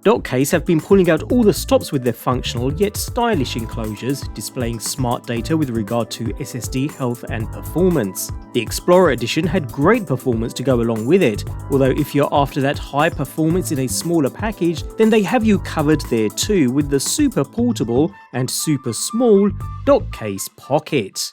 Dockcase have been pulling out all the stops with their functional yet stylish enclosures, displaying smart data with regard to SSD health and performance. The Explorer edition had great performance to go along with it, although if you're after that high performance in a smaller package, then they have you covered there too with the super portable and super small Dockcase Pocket.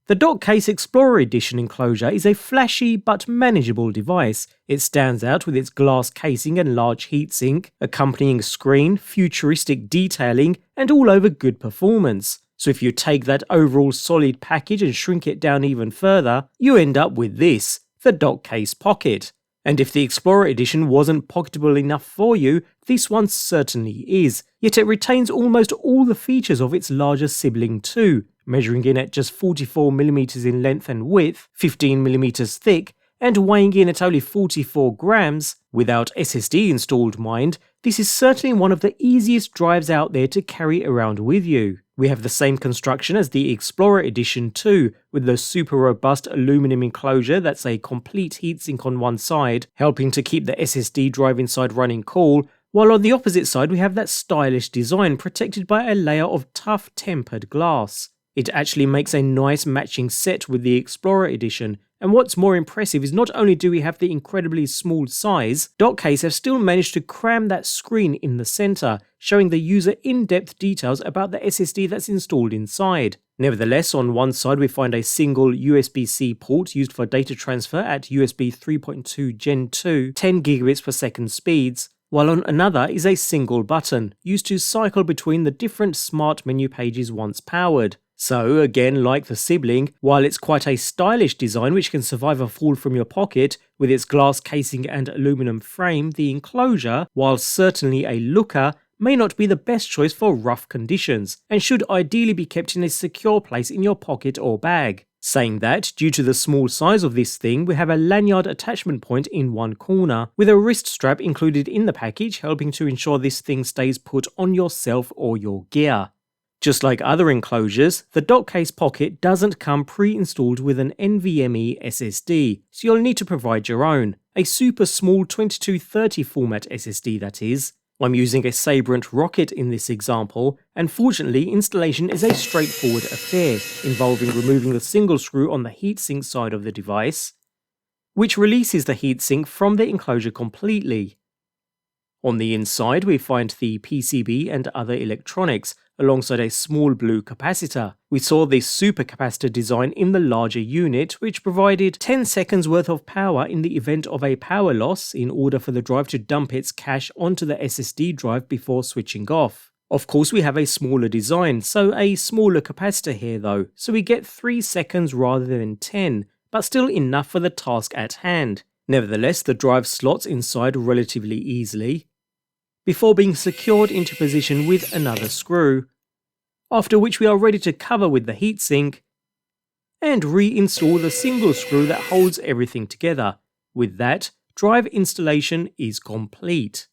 The Dockcase Explorer Edition enclosure is a flashy but manageable device. It stands out with its glass casing and large heatsink, accompanying screen, futuristic detailing, and all over good performance. So if you take that overall solid package and shrink it down even further, you end up with this, the Dockcase Pocket. And if the Explorer Edition wasn't pocketable enough for you, this one certainly is, yet it retains almost all the features of its larger sibling too, measuring in at just 44mm in length and width, 15mm thick, and weighing in at only 44 grams. Without SSD installed, mind, this is certainly one of the easiest drives out there to carry around with you. We have the same construction as the Explorer Edition too, with the super robust aluminum enclosure that's a complete heatsink on one side, helping to keep the SSD drive inside running cool, while on the opposite side we have that stylish design protected by a layer of tough tempered glass. It actually makes a nice matching set with the Explorer Edition, and what's more impressive is not only do we have the incredibly small size, Dockcase have still managed to cram that screen in the center, showing the user in-depth details about the SSD that's installed inside. Nevertheless, on one side we find a single USB-C port used for data transfer at USB 3.2 Gen 2 10 gigabits per second speeds, while on another is a single button, used to cycle between the different smart menu pages once powered. So again, like the sibling, while it's quite a stylish design which can survive a fall from your pocket, with its glass casing and aluminum frame, the enclosure, while certainly a looker, may not be the best choice for rough conditions, and should ideally be kept in a secure place in your pocket or bag. Saying that, due to the small size of this thing, we have a lanyard attachment point in one corner, with a wrist strap included in the package, helping to ensure this thing stays put on yourself or your gear. Just like other enclosures, the Dockcase Pocket doesn't come pre-installed with an NVMe SSD, so you'll need to provide your own. A super small 2230 format SSD that is. I'm using a Sabrent Rocket in this example, and fortunately installation is a straightforward affair, involving removing the single screw on the heatsink side of the device, which releases the heatsink from the enclosure completely. On the inside we find the PCB and other electronics, alongside a small blue capacitor. We saw this supercapacitor design in the larger unit, which provided 10 seconds worth of power in the event of a power loss in order for the drive to dump its cache onto the SSD drive before switching off. Of course we have a smaller design, so a smaller capacitor here though, so we get 3 seconds rather than 10, but still enough for the task at hand. Nevertheless, the drive slots inside relatively easily, before being secured into position with another screw, after which we are ready to cover with the heatsink and reinstall the single screw that holds everything together. With that, drive installation is complete.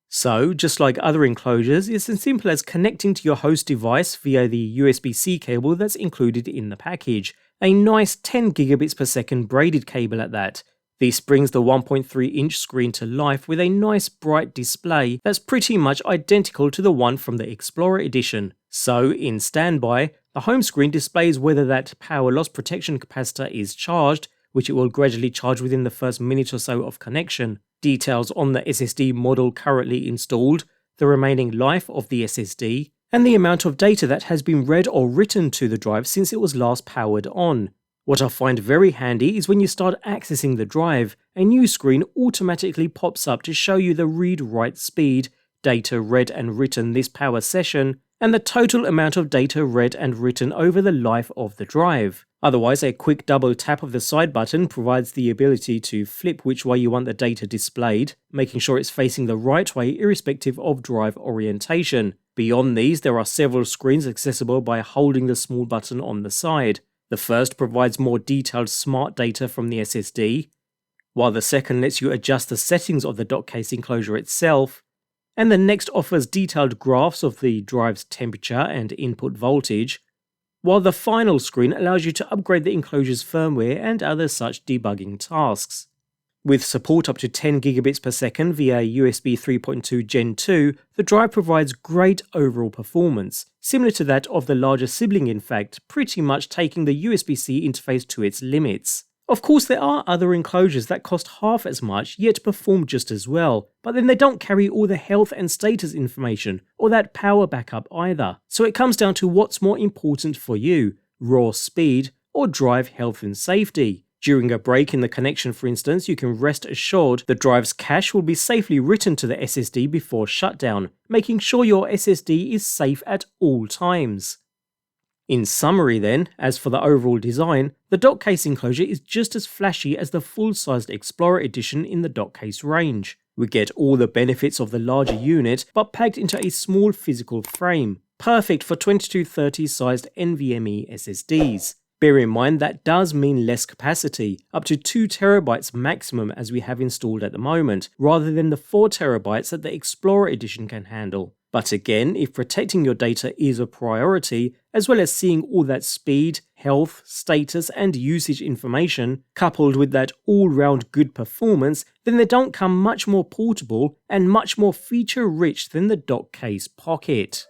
So, just like other enclosures, it's as simple as connecting to your host device via the USB-C cable that's included in the package, a nice 10 gigabits per second braided cable at that. This brings the 1.3-inch screen to life with a nice bright display that's pretty much identical to the one from the Explorer Edition. So, in standby, the home screen displays whether that power loss protection capacitor is charged, which it will gradually charge within the first minute or so of connection, details on the SSD model currently installed, the remaining life of the SSD, and the amount of data that has been read or written to the drive since it was last powered on. What I find very handy is when you start accessing the drive, a new screen automatically pops up to show you the read-write speed, data read and written this power session, and the total amount of data read and written over the life of the drive. Otherwise, a quick double tap of the side button provides the ability to flip which way you want the data displayed, making sure it's facing the right way irrespective of drive orientation. Beyond these, there are several screens accessible by holding the small button on the side. The first provides more detailed smart data from the SSD, while the second lets you adjust the settings of the Dockcase enclosure itself, and the next offers detailed graphs of the drive's temperature and input voltage, while the final screen allows you to upgrade the enclosure's firmware and other such debugging tasks. With support up to 10 gigabits per second via USB 3.2 Gen 2, the drive provides great overall performance, similar to that of the larger sibling in fact, pretty much taking the USB-C interface to its limits. Of course, there are other enclosures that cost half as much yet perform just as well, but then they don't carry all the health and status information or that power backup either. So it comes down to what's more important for you, raw speed or drive health and safety. During a break in the connection, for instance, you can rest assured the drive's cache will be safely written to the SSD before shutdown, making sure your SSD is safe at all times. In summary then, as for the overall design, the Dockcase enclosure is just as flashy as the full-sized Explorer edition in the Dockcase range. We get all the benefits of the larger unit, but packed into a small physical frame, perfect for 2230 sized NVMe SSDs. Bear in mind that does mean less capacity, up to 2TB maximum as we have installed at the moment, rather than the 4TB that the Explorer edition can handle. But again, if protecting your data is a priority, as well as seeing all that speed, health, status and usage information, coupled with that all-round good performance, then they don't come much more portable and much more feature-rich than the Dockcase Pocket.